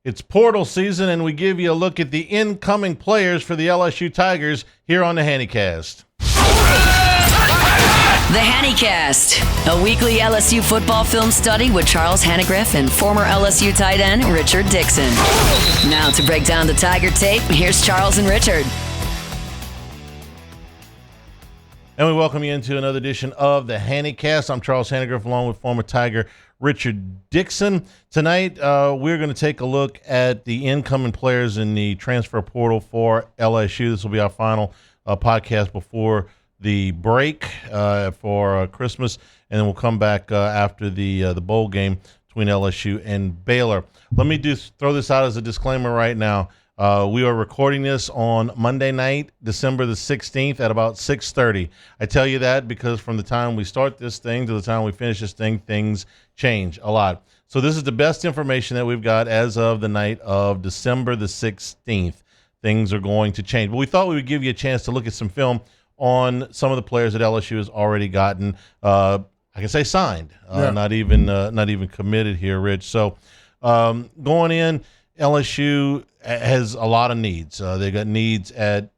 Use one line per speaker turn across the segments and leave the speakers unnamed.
It's portal season, and we give you a look at the incoming players for the LSU Tigers here on the Hanacast.
The Hanacast, a weekly LSU football film study with Charles Hanagriff and former LSU tight end Richard Dickson. Now to break down the Tiger tape, here's Charles and Richard.
And we welcome you into another edition of the Hanacast. I'm Charles Hanagriff, along with former Tiger Richard Dickson. Tonight, we're going to take a look at the incoming players in the transfer portal for LSU. This will be our final podcast before the break for Christmas, and then we'll come back after the bowl game between LSU and Baylor. Let me throw this out as a disclaimer right now. We are recording this on Monday night, December the 16th at about 6:30. I tell you that because from the time we start this thing to the time we finish this thing, things change a lot. So this is the best information that we've got as of the night of December the 16th. Things are going to change. But we thought we would give you a chance to look at some film on some of the players that LSU has already gotten, I can say signed, not even committed here, Rich. So going in, LSU has a lot of needs. They've got needs at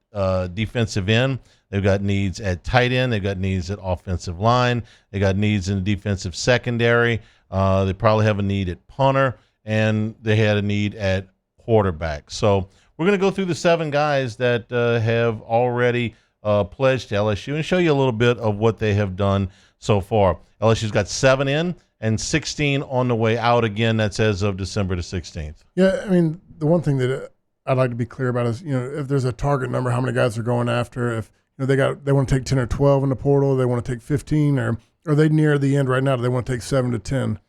defensive end. They've got needs at tight end. They've got needs at offensive line. They got needs in the defensive secondary. They probably have a need at punter, and they had a need at quarterback. So we're going to go through the 7 guys that have already pledged to LSU and show you a little bit of what they have done so far. LSU's got 7 in and 16 on the way out. Again, that's as of December the 16th.
Yeah, I mean, the one thing that I'd like to be clear about is, if there's a target number, how many guys they're going after. If they want to take 10 or 12 in the portal, they want to take 15, or are they near the end right now? Do they want to take 7 to 10?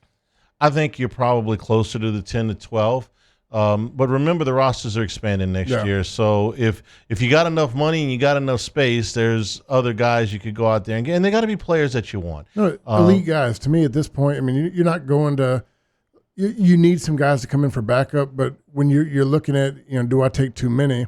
I think you're probably closer to the 10 to 12. But remember, the rosters are expanding next year. So if you got enough money and you got enough space, there's other guys you could go out there and get. And they got to be players that you want. No,
elite guys. To me, at this point, I mean, you're not going to – you need some guys to come in for backup. But when you're looking at, do I take too many?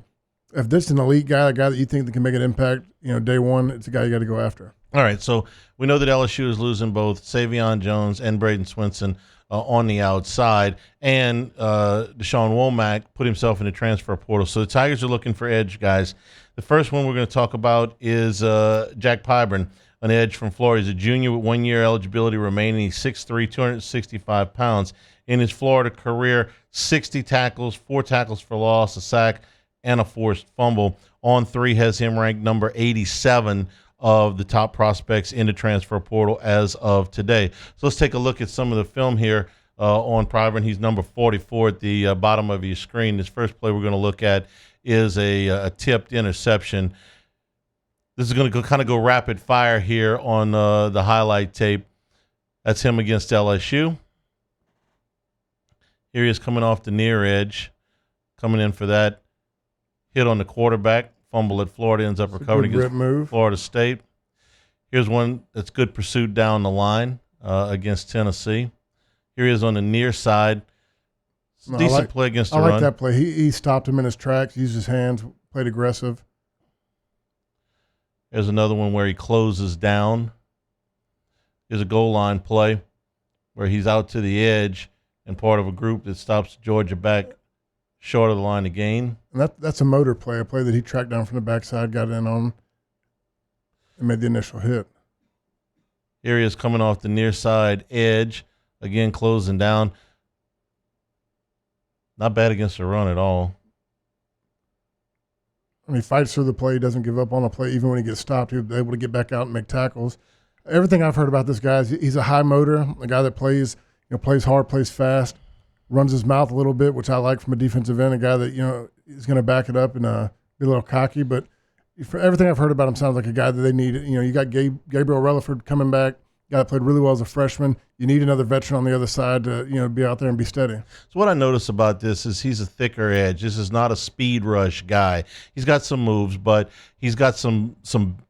If this is an elite guy, a guy that you think that can make an impact, day one, it's a guy you got to go after.
All right, so we know that LSU is losing both Savion Jones and Braden Swinson on the outside, and Deshaun Womack put himself in the transfer portal. So the Tigers are looking for edge guys. The first one we're going to talk about is Jack Pyburn, an edge from Florida. He's a junior with 1 year eligibility remaining. He's 6'3", 265 pounds. In his Florida career, 60 tackles, 4 tackles for loss, a sack, and a forced fumble. On 3 has him ranked number 87 of the top prospects in the transfer portal as of today. So let's take a look at some of the film here on Pyburn. He's number 44 at the bottom of your screen. This first play we're going to look at is a tipped interception. This is going to kind of go rapid fire here on the highlight tape. That's him against LSU. Here he is coming off the near edge, coming in for that hit on the quarterback. Fumble at Florida, ends up recovering against Florida State. Here's one that's good pursuit down the line against Tennessee. Here he is on the near side. Decent play against the run.
I like that play. He stopped him in his tracks, used his hands, played aggressive.
There's another one where he closes down. Here's a goal line play where he's out to the edge and part of a group that stops Georgia back short of the line of gain.
And that's a motor play, a play that he tracked down from the backside, got in on, and made the initial hit.
Here he is coming off the near side edge, again closing down. Not bad against the run at all.
And he fights through the play. He doesn't give up on the play. Even when he gets stopped, he's able to get back out and make tackles. Everything I've heard about this guy is he's a high motor, a guy that plays hard, plays fast, runs his mouth a little bit, which I like from a defensive end, a guy that, is going to back it up and be a little cocky. But for everything I've heard about him, sounds like a guy that they need. You got Gabriel Relaford coming back, guy that played really well as a freshman. You need another veteran on the other side to, be out there and be steady.
So what I notice about this is he's a thicker edge. This is not a speed rush guy. He's got some moves, but he's got some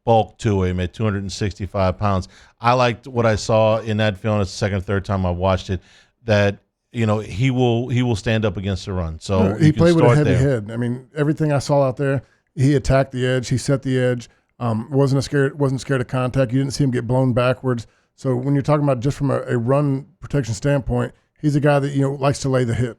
bulk to him at 265 pounds. I liked what I saw in that film. It's the second or third time I watched it, that he will stand up against the run. So
he played with a heavy head. I mean, everything I saw out there, he attacked the edge. He set the edge. Wasn't scared of contact. You didn't see him get blown backwards. So when you're talking about just from a run protection standpoint, he's a guy that likes to lay the hit.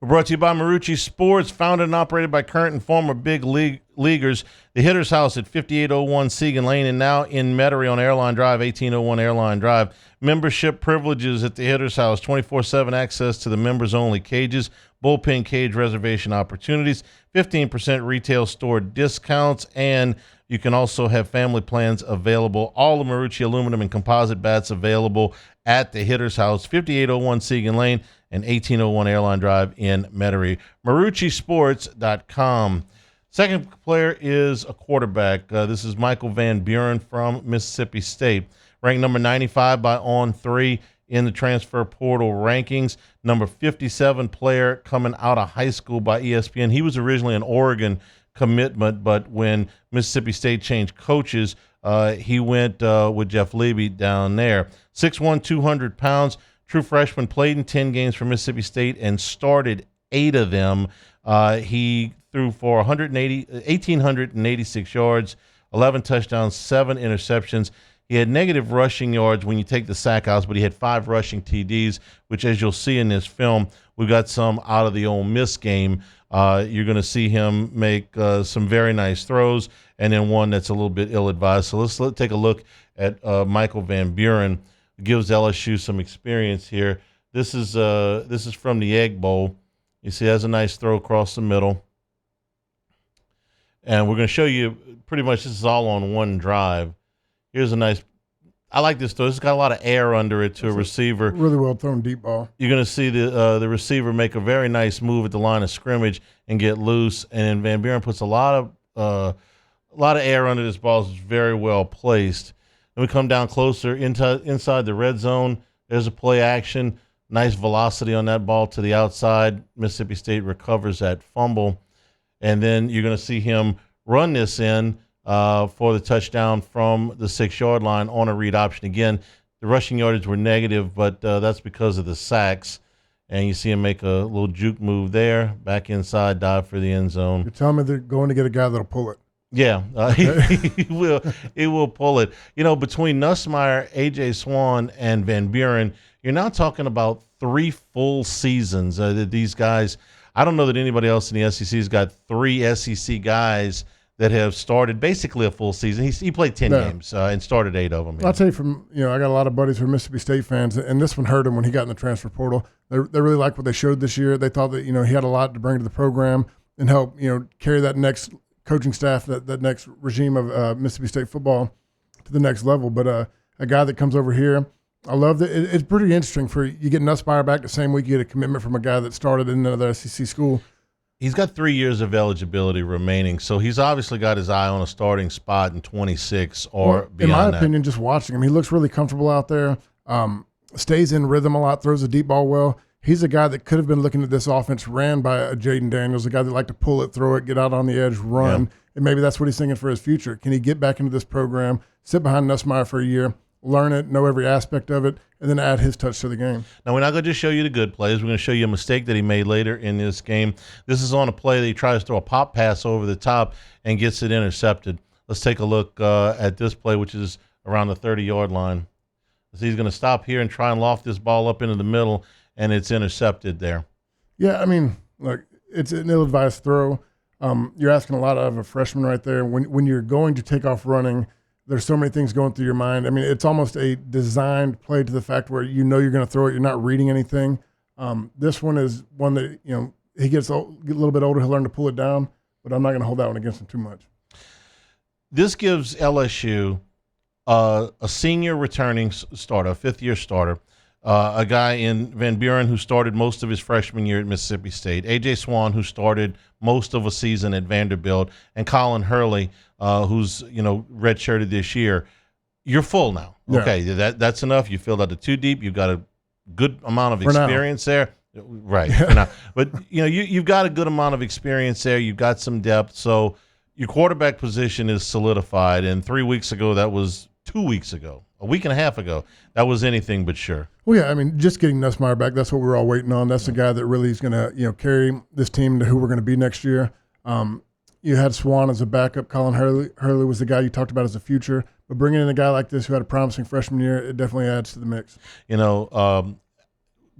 We're brought to you by Marucci Sports, founded and operated by current and former big leaguers. The Hitter's House at 5801 Segan Lane and now in Metairie on Airline Drive, 1801 Airline Drive. Membership privileges at the Hitter's House, 24/7 access to the members-only cages, bullpen cage reservation opportunities, 15% retail store discounts, and you can also have family plans available. All the Marucci aluminum and composite bats available at the Hitter's House, 5801 Segan Lane and 1801 Airline Drive in Metairie. MarucciSports.com. Second player is a quarterback. This is Michael Van Buren from Mississippi State. Ranked number 95 by On3 in the transfer portal rankings. Number 57 player coming out of high school by ESPN. He was originally an Oregon commitment, but when Mississippi State changed coaches, he went with Jeff Levy down there. 6'1", 200 pounds. True freshman, played in 10 games for Mississippi State and started 8 of them. He threw for 1,886 yards, 11 touchdowns, 7 interceptions. He had negative rushing yards when you take the sack outs, but he had 5 rushing TDs, which, as you'll see in this film, we got some out of the Ole Miss game. You're going to see him make some very nice throws, and then one that's a little bit ill-advised. So let's take a look at Michael Van Buren. Gives LSU some experience here. This is from the Egg Bowl. You see, has a nice throw across the middle. And we're going to show you pretty much this is all on one drive. Here's a nice – I like this throw. It's got a lot of air under it to a receiver.
Really well thrown deep ball.
You're going to see the receiver make a very nice move at the line of scrimmage and get loose. And then Van Buren puts a lot of air under this ball. It's very well placed. And we come down closer inside the red zone. There's a play action. Nice velocity on that ball to the outside. Mississippi State recovers that fumble. And then you're going to see him run this in for the touchdown from the 6-yard line on a read option. Again, the rushing yardage were negative, but that's because of the sacks. And you see him make a little juke move there, back inside, dive for the end zone.
You're telling me they're going to get a guy that'll pull it.
Yeah, he will. He will pull it. You know, between Nussmeier, A.J. Swan, and Van Buren, you're now talking about 3 full seasons that these guys. I don't know that anybody else in the SEC has got 3 SEC guys that have started basically a full season. He played 10 games and started 8 of them.
I'll tell you I got a lot of buddies who are Mississippi State fans, and this one hurt him when he got in the transfer portal. They really liked what they showed this year. They thought that he had a lot to bring to the program and help carry that next coaching staff, that next regime of Mississippi State football to the next level. But a guy that comes over here, I love that. It's pretty interesting for you get Nussmeier back the same week you get a commitment from a guy that started in another SEC school.
He's got 3 years of eligibility remaining, so he's obviously got his eye on a starting spot in 26 or beyond.
In my opinion, just watching him, he looks really comfortable out there, stays in rhythm a lot, throws the deep ball well. He's a guy that could have been looking at this offense ran by a Jaden Daniels, a guy that liked to pull it, throw it, get out on the edge, run, and maybe that's what he's thinking for his future. Can he get back into this program, sit behind Nussmeier for a year, learn it, know every aspect of it, and then add his touch to the game? Now,
we're not going to just show you the good plays. We're going to show you a mistake that he made later in this game. This is on a play that he tries to throw a pop pass over the top and gets it intercepted. Let's take a look at this play, which is around the 30-yard line. So he's going to stop here and try and loft this ball up into the middle, and it's intercepted there.
Yeah, I mean, look, it's an ill-advised throw. You're asking a lot out of a freshman right there. When you're going to take off running, there's so many things going through your mind. I mean, it's almost a designed play to the fact where you're going to throw it. You're not reading anything. This one is one that, he gets a little bit older, he'll learn to pull it down, but I'm not going to hold that one against him too much.
This gives LSU a senior returning starter, a 5th-year starter, a guy in Van Buren who started most of his freshman year at Mississippi State, A.J. Swan, who started most of a season at Vanderbilt, and Colin Hurley, who's redshirted this year. You're full now.
Yeah.
Okay, that's enough. You filled out the 2 deep. You've got a good amount of experience there. Right. For now. But you've got a good amount of experience there. You've got some depth. So your quarterback position is solidified. And 3 weeks ago, that was 2 weeks ago. A week and a half ago, that was anything but sure.
Well, yeah, I mean, just getting Nussmeier back, that's what we're all waiting on. That's the guy that really is going to, carry this team to who we're going to be next year. You had Swan as a backup. Colin Hurley was the guy you talked about as a future. But bringing in a guy like this who had a promising freshman year, it definitely adds to the mix.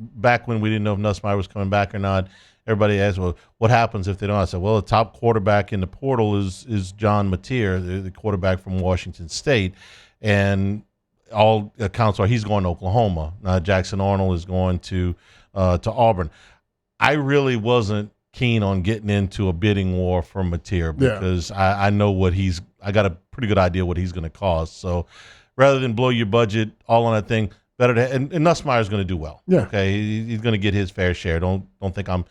back when we didn't know if Nussmeier was coming back or not, everybody asked, well, what happens if they don't? I said, well, the top quarterback in the portal is John Mateer, the quarterback from Washington State. And all accounts are he's going to Oklahoma. Jackson Arnold is going to Auburn. I really wasn't keen on getting into a bidding war for Mateer because I know I got a pretty good idea what he's going to cost. So rather than blow your budget all on that thing, better to and Nussmeier's going to do well.
Yeah.
Okay, he's going to get his fair share. Don't think I'm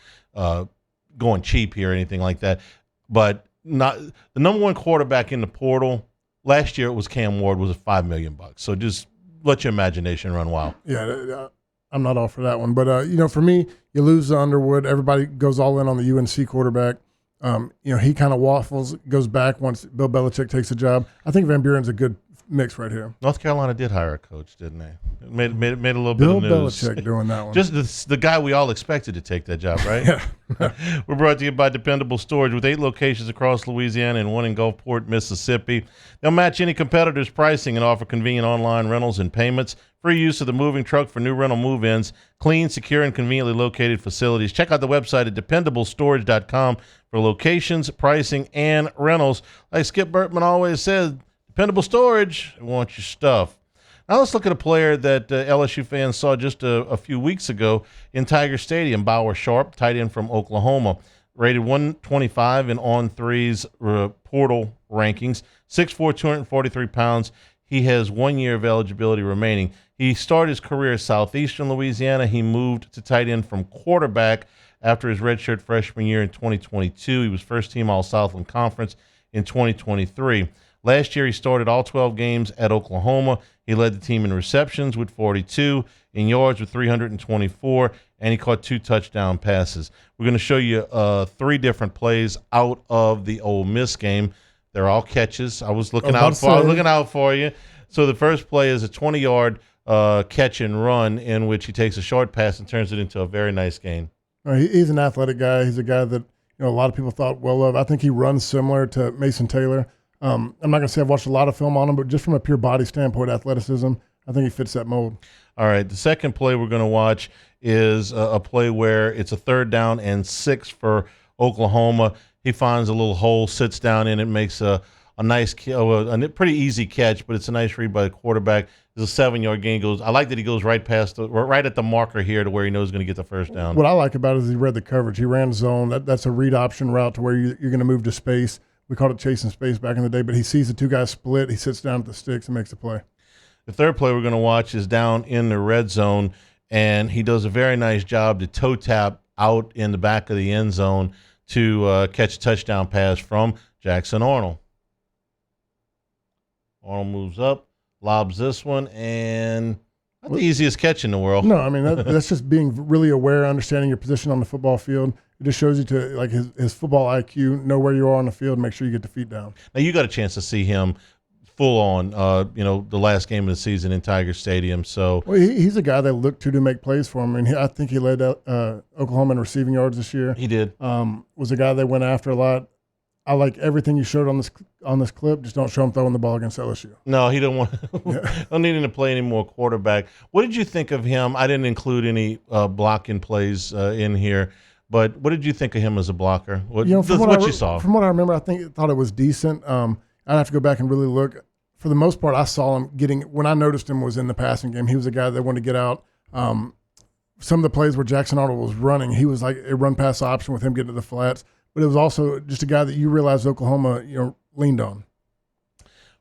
going cheap here or anything like that. But not the number one quarterback in the portal last year. It was Cam Ward, was $5 million. So just let your imagination run wild.
Yeah, I'm not all for that one. But for me, you lose Underwood. Everybody goes all in on the UNC quarterback. He kind of waffles, goes back once Bill Belichick takes the job. I think Van Buren's a good mix right here.
North Carolina did hire a coach, didn't they? It made a little
Bill
bit of news.
Belichick doing that one.
Just the guy we all expected to take that job, right?
Yeah.
We're brought to you by Dependable Storage with 8 locations across Louisiana and 1 in Gulfport, Mississippi. They'll match any competitor's pricing and offer convenient online rentals and payments. Free use of the moving truck for new rental move-ins. Clean, secure, and conveniently located facilities. Check out the website at dependablestorage.com for locations, pricing, and rentals. Like Skip Bertman always says, Dependable Storage, we want your stuff. Now let's look at a player that LSU fans saw just a few weeks ago in Tiger Stadium. Bauer Sharp, tight end from Oklahoma, rated 125 in On3's portal rankings, 6'4", 243 pounds. He has 1 year of eligibility remaining. He started his career at Southeastern Louisiana. He moved to tight end from quarterback after his redshirt freshman year in 2022. He was first team All-Southland Conference in 2023. Last year, he started all 12 games at Oklahoma. He led the team in receptions with 42, in yards with 324, and he caught 2 touchdown passes. We're going to show you 3 different plays out of the Ole Miss game. They're all catches. I was looking out for you. So the first play is a 20-yard catch and run in which he takes a short pass and turns it into a very nice gain.
He's an athletic guy. He's a guy that a lot of people thought well of. I think he runs similar to Mason Taylor. I'm not going to say I've watched a lot of film on him, but just from a pure body standpoint, athleticism, I think he fits that mold.
All right, the second play we're going to watch is a play where it's a 3rd down and 6 for Oklahoma. He finds a little hole, sits down in it, makes a nice, a pretty easy catch, but it's a nice read by the quarterback. It's a 7-yard gain. I like that he goes right at the marker here to where he knows he's going to get the first down.
What I like about it is he read the coverage. He ran zone. That's a read option route to where you're going to move to space. We called it chasing space back in the day, but he sees the 2 guys split. He sits down at the sticks and makes the play.
The third play we're going to watch is down in the red zone, and he does a very nice job to toe tap out in the back of the end zone to catch a touchdown pass from Jackson Arnold. Arnold moves up, lobs this one, and not the easiest catch in the world.
No, I mean, that's just being really aware, understanding your position on the football field. It just shows you to, like, his football IQ, know where you are on the field, make sure you get the feet down.
Now, you got a chance to see him full on, the last game of the season in Tiger Stadium. So
he's a guy they look to make plays for him. I think he led Oklahoma in receiving yards this year.
He did.
Was a guy they went after a lot. I like everything you showed on this clip. Just don't show him throwing the ball against LSU.
No, he don't want. Don't need him to play any more quarterback. What did you think of him? I didn't include any blocking plays in here, but what did you think of him as a blocker? What you saw?
From what I remember, I thought it was decent. I'd have to go back and really look. For the most part, I saw him when I noticed him was in the passing game. He was a guy that wanted to get out. Some of the plays where Jackson Arnold was running, he was like a run-pass option with him getting to the flats. But it was also just a guy that you realized Oklahoma, leaned on.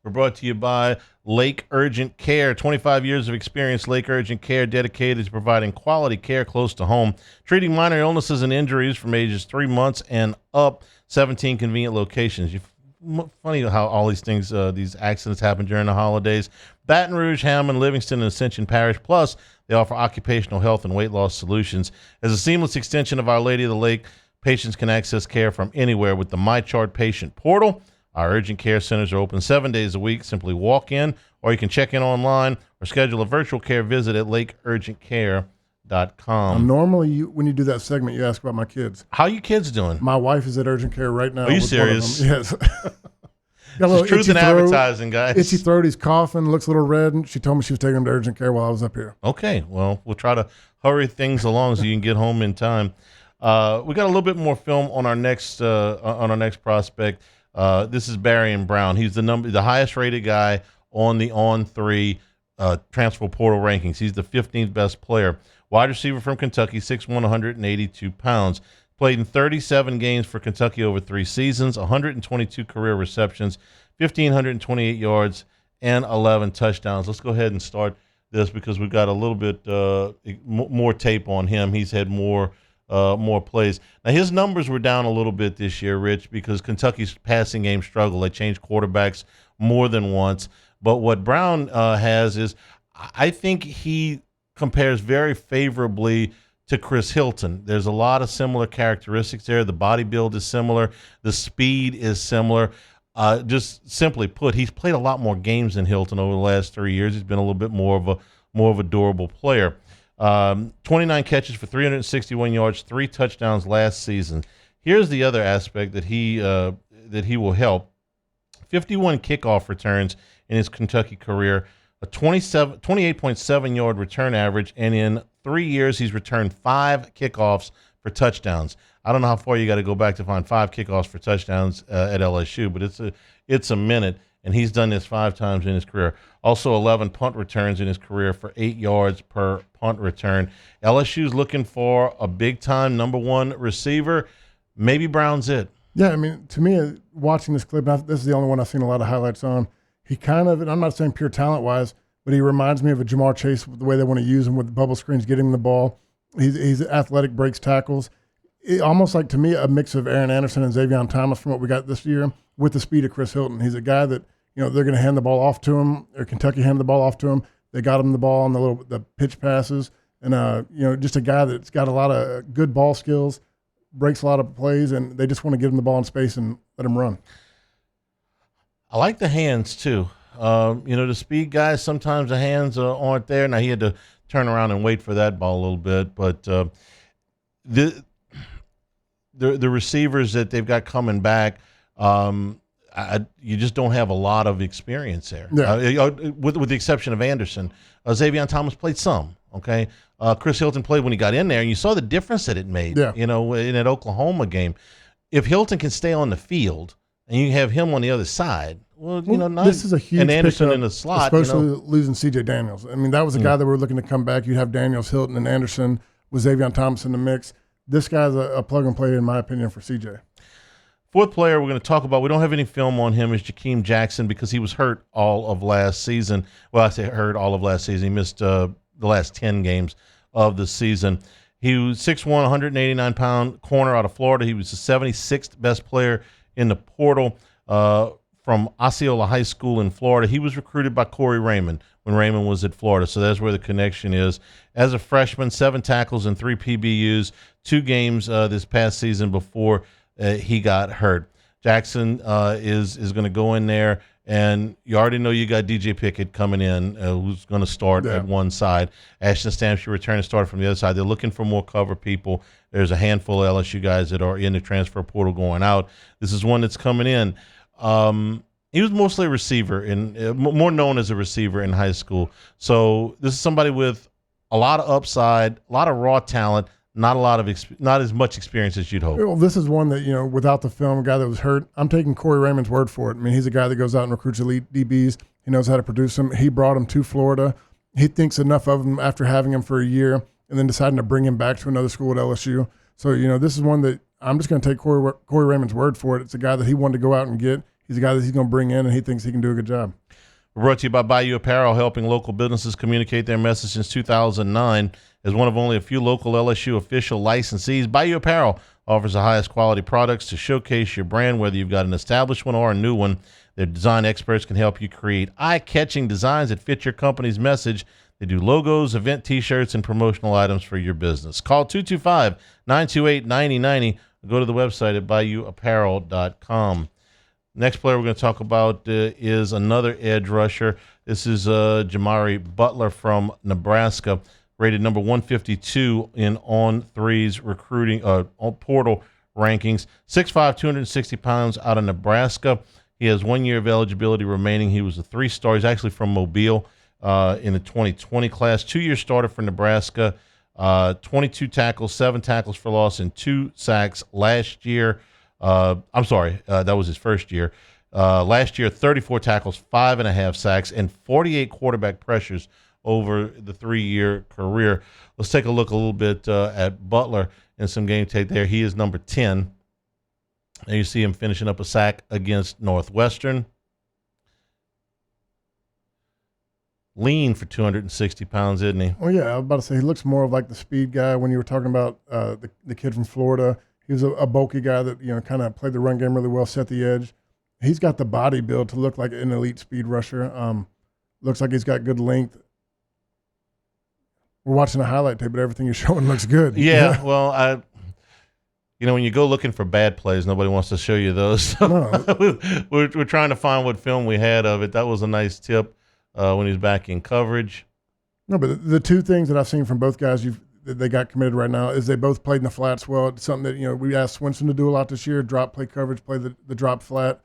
We're brought to you by Lake Urgent Care. 25 years of experience, Lake Urgent Care, dedicated to providing quality care close to home, treating minor illnesses and injuries from ages 3 months and up. 17 convenient locations. Funny how all these things, these accidents happen during the holidays. Baton Rouge, Hammond, Livingston, and Ascension Parish. Plus, they offer occupational health and weight loss solutions. As a seamless extension of Our Lady of the Lake, patients can access care from anywhere with the MyChart patient portal. Our urgent care centers are open 7 days a week. Simply walk in, or you can check in online or schedule a virtual care visit at lakeurgentcare.com.
Normally, when you do that segment, you ask about my kids.
How are you kids doing?
My wife is at urgent care right now.
Are you serious?
Yes. Got a little
truth
itchy
in
throat,
advertising, guys.
Itchy throat. He's coughing. Looks a little red. And she told me she was taking him to urgent care while I was up here.
Okay, well, we'll try to hurry things along so you can get home in time. We got a little bit more film on our next prospect. This is Barrion Brown. He's the highest rated guy on the On3 transfer portal rankings. He's the 15th best player. Wide receiver from Kentucky, 6'1", 182 pounds. Played in 37 games for Kentucky over 3 seasons, 122 career receptions, 1,528 yards, and 11 touchdowns. Let's go ahead and start this because we've got a little bit more tape on him. He's had more plays. Now, his numbers were down a little bit this year, Rich, because Kentucky's passing game struggled. They changed quarterbacks more than once. But what Brown has is, I think he compares very favorably to Chris Hilton. There's a lot of similar characteristics there. The body build is similar. The speed is similar. Just simply put, he's played a lot more games than Hilton over the last 3 years. He's been a little bit more of a durable player. 29 catches for 361 yards, 3 touchdowns last season. Here's the other aspect that he will help. 51 kickoff returns in his Kentucky career, a 28.7 yard return average, and in 3 years he's returned 5 kickoffs for touchdowns. I don't know how far you got to go back to find 5 kickoffs for touchdowns at LSU, but it's a minute, and he's done this 5 times in his career. Also 11 punt returns in his career for 8 yards per punt return. LSU's looking for a big-time number 1 receiver. Maybe Brown's it.
Yeah, I mean, to me, watching this clip, this is the only one I've seen a lot of highlights on. He kind of, and I'm not saying pure talent-wise, but he reminds me of a Jamar Chase, the way they want to use him with the bubble screens, getting him the ball. He's athletic, breaks tackles. Almost like, to me, a mix of Aaron Anderson and Xavier Thomas from what we got this year with the speed of Chris Hilton. He's a guy that, they're going to hand the ball off to him, or Kentucky handed the ball off to him. They got him the ball on the pitch passes. And, just a guy that's got a lot of good ball skills, breaks a lot of plays, and they just want to give him the ball in space and let him run.
I like the hands, too. The speed guys, sometimes the hands aren't there. Now, he had to turn around and wait for that ball a little bit. But the receivers that they've got coming back, you just don't have a lot of experience there. Yeah. With the exception of Anderson. Xavier Thomas played some, okay? Chris Hilton played when he got in there, and you saw the difference that it made, in that Oklahoma game. If Hilton can stay on the field and you have him on the other side,
this is a huge
and Anderson in the slot.
Especially losing C.J. Daniels. I mean, that was a guy that we were looking to come back. You'd have Daniels, Hilton, and Anderson with Xavier Thomas in the mix. This guy's a plug-and-play, in my opinion, for C.J.
Fourth player we're going to talk about, we don't have any film on him, is Jakeem Jackson because he was hurt all of last season. Well, I say hurt all of last season. He missed the last 10 games of the season. He was 6'1", 189-pound corner out of Florida. He was the 76th best player in the portal from Osceola High School in Florida. He was recruited by Corey Raymond when Raymond was at Florida, so that's where the connection is. As a freshman, 7 tackles and 3 PBUs, 2 games this past season before he got hurt. Jackson is going to go in there, and you already know you got DJ Pickett coming in, who's going to start at one side. Ashton Stamps, your return to start from the other side. They're looking for more cover people. There's a handful of LSU guys that are in the transfer portal going out. This is one that's coming in. He was mostly a receiver, more known as a receiver in high school. So this is somebody with a lot of upside, a lot of raw talent, not as much experience as you'd hope.
Well, this is one that, without the film, a guy that was hurt, I'm taking Corey Raymond's word for it. I mean, he's a guy that goes out and recruits elite DBs. He knows how to produce them. He brought him to Florida. He thinks enough of him after having him for a year and then deciding to bring him back to another school at LSU. So, this is one that I'm just going to take Corey Raymond's word for it. It's a guy that he wanted to go out and get. He's a guy that he's going to bring in, and he thinks he can do a good job.
We're brought to you by Bayou Apparel, helping local businesses communicate their message since 2009. As one of only a few local LSU official licensees, Bayou Apparel offers the highest quality products to showcase your brand, whether you've got an established one or a new one. Their design experts can help you create eye-catching designs that fit your company's message. They do logos, event T-shirts, and promotional items for your business. Call 225-928-9090. Go to the website at bayouapparel.com. Next player we're going to talk about is another edge rusher. This is Jamari Butler from Nebraska, rated number 152 in On3's recruiting portal rankings. 6'5", 260 pounds out of Nebraska. He has 1 year of eligibility remaining. He was a 3-star. He's actually from Mobile in the 2020 class. 2-year starter for Nebraska. 22 tackles, 7 tackles for loss, and 2 sacks last year. I'm sorry, that was his first year. Last year, 34 tackles, 5.5 sacks, and 48 quarterback pressures over the 3-year career. Let's take a look a little bit at Butler in some game tape there. He is number 10. And you see him finishing up a sack against Northwestern. Lean for 260 pounds, isn't he?
Oh, yeah. I was about to say he looks more of like the speed guy when you were talking about the kid from Florida. He was a bulky guy that, kind of played the run game really well, set the edge. He's got the body build to look like an elite speed rusher. Looks like he's got good length. We're watching a highlight tape, but everything you're showing looks good.
Yeah, well, when you go looking for bad plays, nobody wants to show you those.
No.
we're trying to find what film we had of it. That was a nice tip when he was back in coverage.
No, but the two things that I've seen from both guys that they got committed right now is they both played in the flats well. It's something that, we asked Swinson to do a lot this year, drop play coverage, play the drop flat.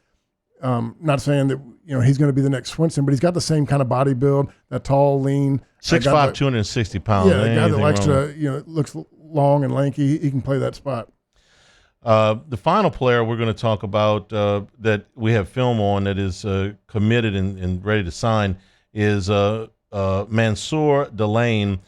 Not saying that, he's going to be the next Swinson, but he's got the same kind of body build, that tall, lean.
6'5", 260 pounds.
Yeah, a guy that likes to, looks long and lanky. He can play that spot.
The final player we're going to talk about that we have film on that is committed and ready to sign is Mansour Delane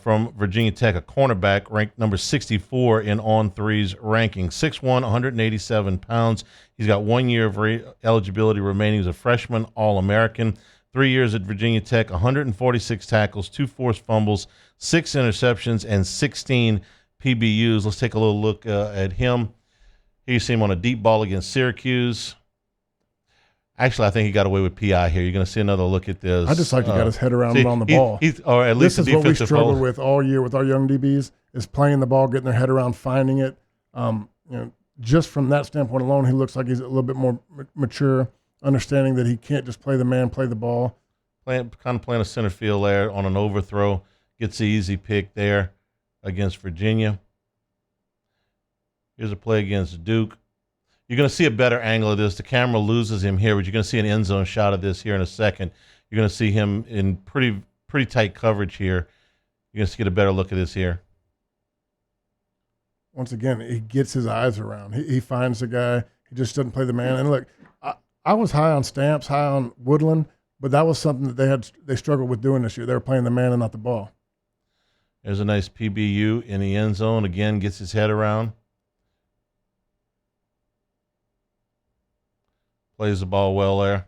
from Virginia Tech, a cornerback ranked number 64 in On3's ranking. 6'1", 187 pounds. He's got 1 year of eligibility remaining. He's a freshman All-American. 3 years at Virginia Tech, 146 tackles, 2 forced fumbles, 6 interceptions, and 16 PBUs. Let's take a little look at him. Here you see him on a deep ball against Syracuse. Actually, I think he got away with PI here. You're going to see another look at this.
I just like he got his head around on the ball.
Or at least
this is what we struggle with all year with our young DBs is playing the ball, getting their head around, finding it. Just from that standpoint alone, he looks like he's a little bit more mature, understanding that he can't just play the man, play the ball.
Kind of playing a center field there on an overthrow. Gets the easy pick there against Virginia. Here's a play against Duke. You're going to see a better angle of this. The camera loses him here, but you're going to see an end zone shot of this here in a second. You're going to see him in pretty tight coverage here. You're going to get a better look at this here.
Once again, he gets his eyes around. He finds the guy. He just doesn't play the man. And look, I was high on Stamps, high on Woodland, but that was something that they struggled with doing this year. They were playing the man and not the ball.
There's a nice PBU in the end zone. Again, gets his head around. Plays the ball well there.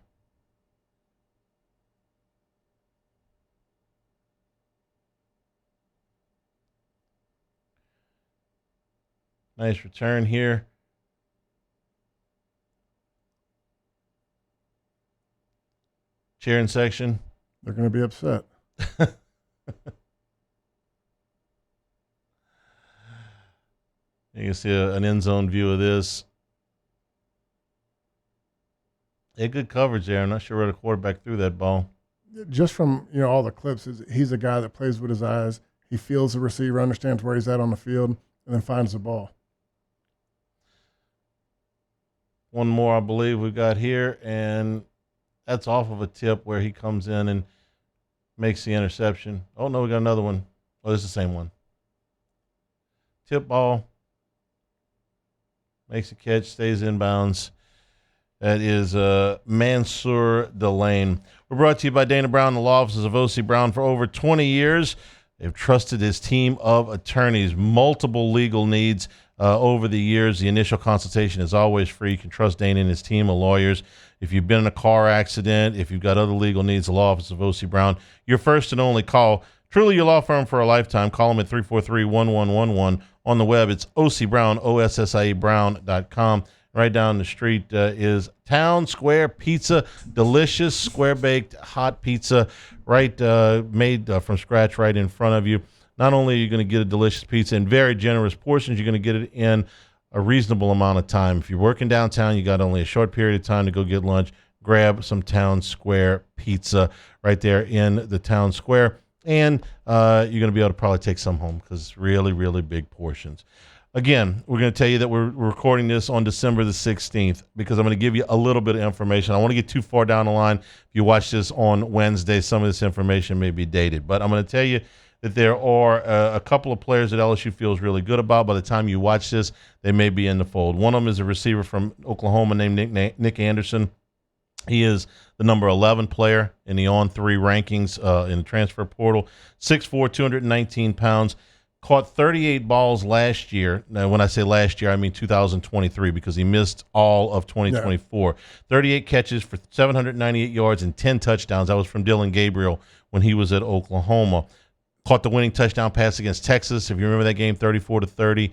Nice return here. Cheering section.
They're going to be upset.
You can see an end zone view of this. Yeah, good coverage there. I'm not sure where the quarterback threw that ball.
Just from all the clips, he's a guy that plays with his eyes. He feels the receiver, understands where he's at on the field, and then finds the ball.
One more, I believe, we've got here, and that's off of a tip where he comes in and makes the interception. Oh, no, we got another one. Oh, this is the same one. Tip ball. Makes a catch, stays in bounds. That is Mansour Delane. We're brought to you by Dana Brown, the law offices of O.C. Brown. For over 20 years, they've trusted his team of attorneys, multiple legal needs over the years. The initial consultation is always free. You can trust Dana and his team of lawyers. If you've been in a car accident, if you've got other legal needs, the law office of O.C. Brown, your first and only call. Truly your law firm for a lifetime. Call them at 343-1111. On the web, it's OCBrown, OSSIEBrown.com. Right down the street is Town Square Pizza, delicious square-baked hot pizza, right made from scratch right in front of you. Not only are you going to get a delicious pizza in very generous portions, you're going to get it in a reasonable amount of time. If you're working downtown, you got only a short period of time to go get lunch, grab some Town Square Pizza right there in the Town Square. and you're going to be able to probably take some home because it's really, really big portions. Again, we're going to tell you that we're recording this on December the 16th because I'm going to give you a little bit of information. I don't want to get too far down the line. If you watch this on Wednesday, some of this information may be dated. But I'm going to tell you that there are a couple of players that LSU feels really good about. By the time you watch this, they may be in the fold. One of them is a receiver from Oklahoma named Nick Anderson. He is the number 11 player in the On3 rankings in the transfer portal, 6'4", 219 pounds. Caught 38 balls last year. Now, when I say last year, I mean 2023 because he missed all of 2024. Yeah. 38 catches for 798 yards and 10 touchdowns. That was from Dylan Gabriel when he was at Oklahoma. Caught the winning touchdown pass against Texas. If you remember that game, 34-30,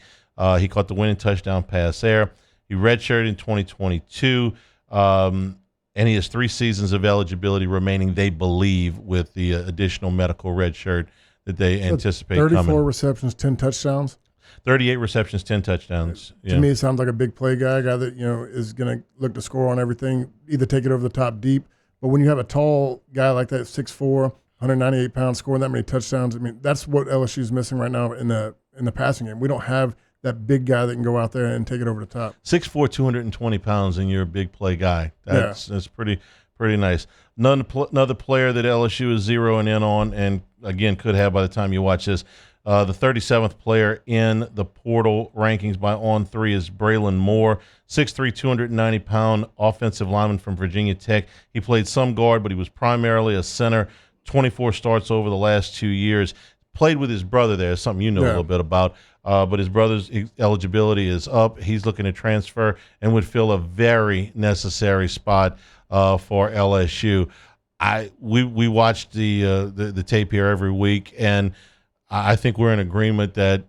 he caught the winning touchdown pass there. He redshirted in 2022, and he has 3 seasons of eligibility remaining, they believe, with the additional medical redshirt that they anticipate
34
coming.
receptions, 10 touchdowns.
38 receptions, 10 touchdowns.
To me, it sounds like a big play guy, a guy that is going to look to score on everything, either take it over the top deep. But when you have a tall guy like that, 6'4", 198 pounds, scoring that many touchdowns, I mean, that's what LSU is missing right now in the passing game. We don't have that big guy that can go out there and take it over the top.
6'4", 220 pounds, and you're a big play guy. That's pretty nice. Another player that LSU is zeroing in on, and again could have by the time you watch this, the 37th player in the portal rankings by On3 is Braylon Moore, 6'3", 290-pound offensive lineman from Virginia Tech. He played some guard, but he was primarily a center. 24 starts over the last 2 years. Played with his brother there, something you know a little bit about. But his brother's eligibility is up. He's looking to transfer and would fill a very necessary spot for LSU. We watch the tape here every week, and I think we're in agreement that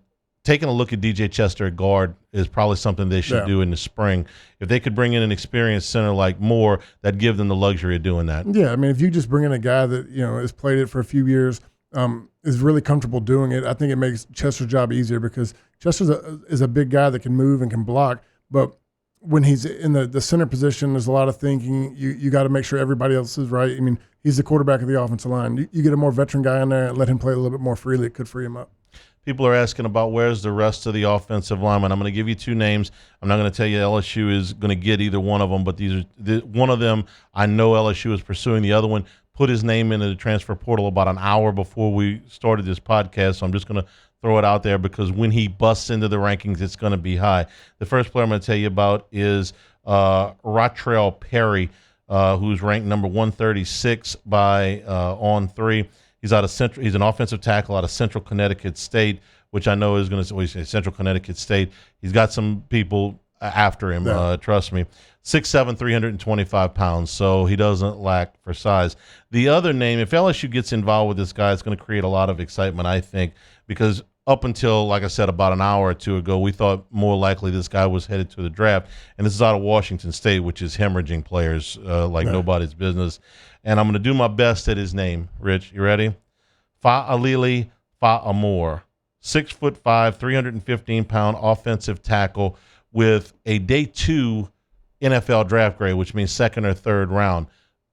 taking a look at DJ Chester at guard is probably something they should do in the spring. If they could bring in an experienced center like Moore, that'd give them the luxury of doing that. Yeah,
I mean, if you just bring in a guy that has played it for a few years, is really comfortable doing it, I think it makes Chester's job easier because Chester is a big guy that can move and can block, but when he's in the center position, there's a lot of thinking. You got to make sure everybody else is right. I mean, he's the quarterback of the offensive line. You get a more veteran guy in there and let him play a little bit more freely. It could free him up.
People are asking about where's the rest of the offensive linemen. I'm going to give you 2 names. I'm not going to tell you LSU is going to get either one of them, but one of them I know LSU is pursuing. The other one put his name into the transfer portal about an hour before we started this podcast, so I'm just going to throw it out there because when he busts into the rankings, it's going to be high. The first player I'm going to tell you about is Ratrell Perry, who's ranked number 136 by On3. He's He's an offensive tackle out of Central Connecticut State, which I know is going to say Central Connecticut State. He's got some people after him, trust me. 6'7", 325 pounds, so he doesn't lack for size. The other name, if LSU gets involved with this guy, it's going to create a lot of excitement, I think, because up until, like I said, about an hour or 2 ago, we thought more likely this guy was headed to the draft, and this is out of Washington State, which is hemorrhaging players like nobody's business. And I'm going to do my best at his name. Rich, you ready? Fa'alili Fa'amore, 6'5", 315-pound offensive tackle with a day 2 NFL draft grade, which means 2nd or 3rd round.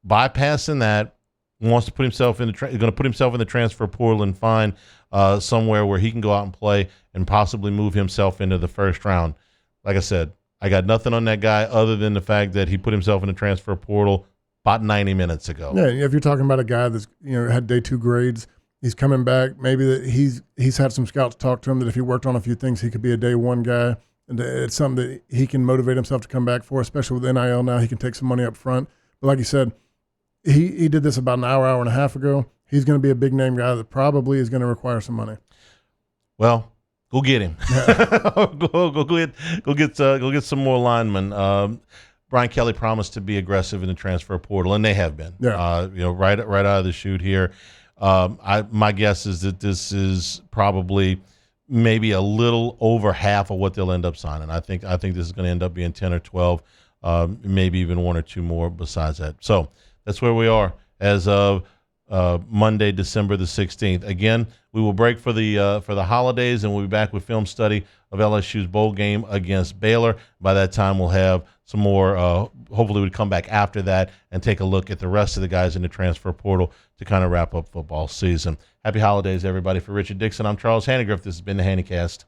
Bypassing that, wants to put himself in going to put himself in the transfer portal and find somewhere where he can go out and play and possibly move himself into the 1st round. Like I said, I got nothing on that guy other than the fact that he put himself in the transfer portal about 90 minutes ago.
Yeah, if you're talking about a guy that's had day 2 grades, he's coming back. Maybe that he's had some scouts talk to him that if he worked on a few things, he could be a day 1 guy. And it's something that he can motivate himself to come back for, especially with NIL now. He can take some money up front. But like you said, he did this about an hour and a half ago. He's going to be a big name guy that probably is going to require some money.
Well, go get him. go get some more linemen. Brian Kelly promised to be aggressive in the transfer portal, and they have been. Yeah. Right out of the chute here. My guess is that this is probably maybe a little over half of what they'll end up signing. I think this is going to end up being 10 or 12, maybe even 1 or 2 more besides that. So that's where we are as of Monday, December the 16th. Again, we will break for the holidays, and we'll be back with film study of LSU's bowl game against Baylor. By that time, we'll have some more. Hopefully, we'd come back after that and take a look at the rest of the guys in the transfer portal to kind of wrap up football season. Happy holidays, everybody. For Richard Dickson, I'm Charles Hanagriff. This has been the Handycast.